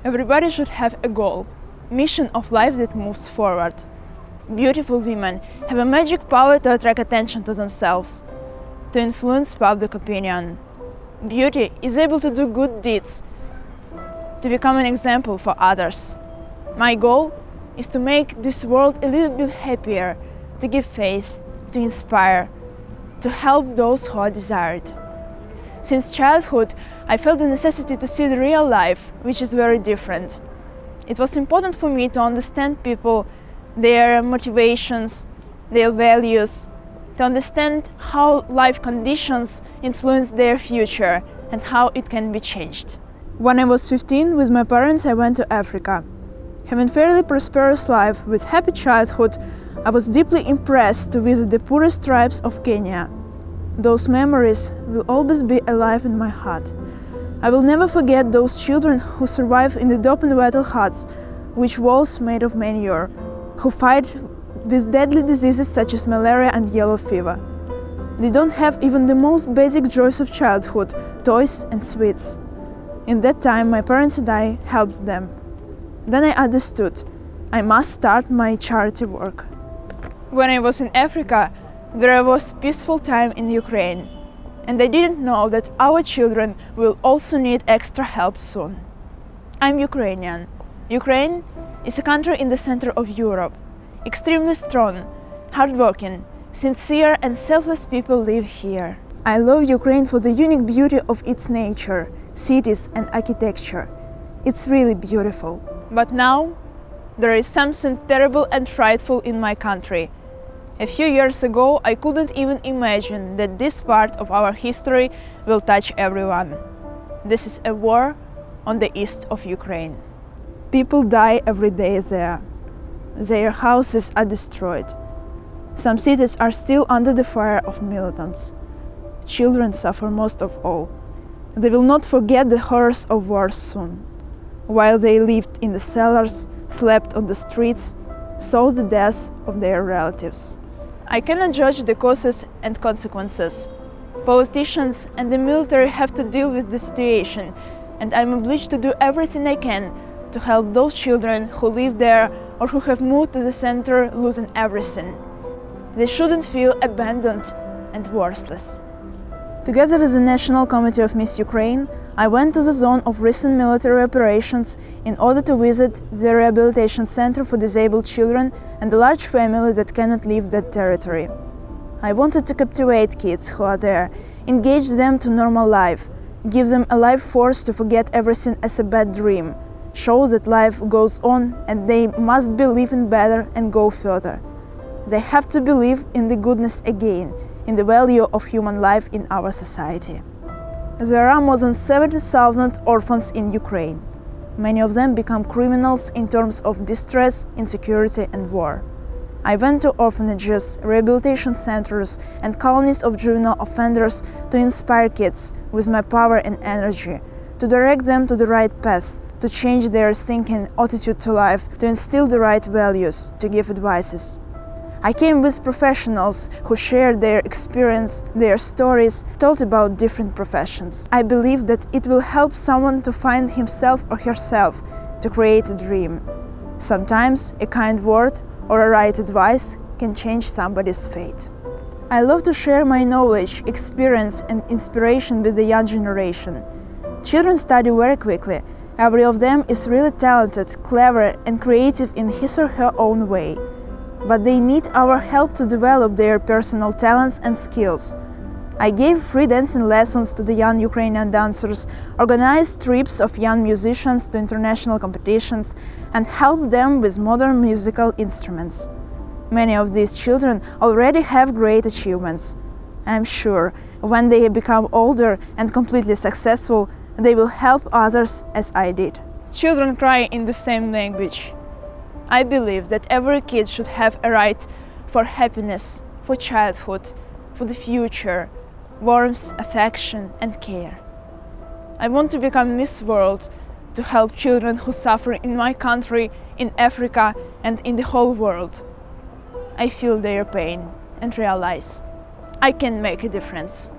Everybody should have a goal, mission of life that moves forward. Beautiful women have a magic power to attract attention to themselves, to influence public opinion. Beauty is able to do good deeds, to become an example for others. My goal is to make this world a little bit happier, to give faith, to inspire, to help those who are desired. Since childhood, I felt the necessity to see the real life, which is very different. It was important for me to understand people, their motivations, their values, to understand how life conditions influence their future and how it can be changed. When I was 15, with my parents I went to Africa. Having a fairly prosperous life with happy childhood, I was deeply impressed to visit the poorest tribes of Kenya. Those memories will always be alive in my heart. I will never forget those children who survive in the open wattle huts, which walls made of manure, who fight with deadly diseases such as malaria and yellow fever. They don't have even the most basic joys of childhood, toys and sweets. In that time, my parents and I helped them. Then I understood, I must start my charity work. When I was in Africa, there was peaceful time in Ukraine, and I didn't know that our children will also need extra help soon. I'm Ukrainian. Ukraine is a country in the center of Europe. Extremely strong, hardworking, sincere and selfless people live here. I love Ukraine for the unique beauty of its nature, cities and architecture. It's really beautiful. But now, there is something terrible and frightful in my country. A few years ago, I couldn't even imagine that this part of our history will touch everyone. This is a war on the east of Ukraine. People die every day there. Their houses are destroyed. Some cities are still under the fire of militants. Children suffer most of all. They will not forget the horrors of war soon. While they lived in the cellars, slept on the streets, saw the deaths of their relatives. I cannot judge the causes and consequences. Politicians and the military have to deal with the situation, and I'm obliged to do everything I can to help those children who live there or who have moved to the center losing everything. They shouldn't feel abandoned and worthless. Together with the National Committee of Miss Ukraine, I went to the zone of recent military operations in order to visit the rehabilitation center for disabled children and the large family that cannot leave that territory. I wanted to captivate kids who are there, engage them to normal life, give them a life force to forget everything as a bad dream, show that life goes on and they must believe in better and go further. They have to believe in the goodness again, in the value of human life in our society. There are more than 70,000 orphans in Ukraine. Many of them become criminals in terms of distress, insecurity and war. I went to orphanages, rehabilitation centers and colonies of juvenile offenders to inspire kids with my power and energy, to direct them to the right path, to change their thinking, attitude to life, to instill the right values, to give advices. I came with professionals who shared their experience, their stories, told about different professions. I believe that it will help someone to find himself or herself, to create a dream. Sometimes a kind word or a right advice can change somebody's fate. I love to share my knowledge, experience and inspiration with the young generation. Children study very quickly. Every of them is really talented, clever and creative in his or her own way. But they need our help to develop their personal talents and skills. I gave free dancing lessons to the young Ukrainian dancers, organized trips of young musicians to international competitions, and helped them with modern musical instruments. Many of these children already have great achievements. I am sure when they become older and completely successful, they will help others as I did. Children cry in the same language. I believe that every kid should have a right for happiness, for childhood, for the future, warmth, affection and care. I want to become Miss World to help children who suffer in my country, in Africa and in the whole world. I feel their pain and realize I can make a difference.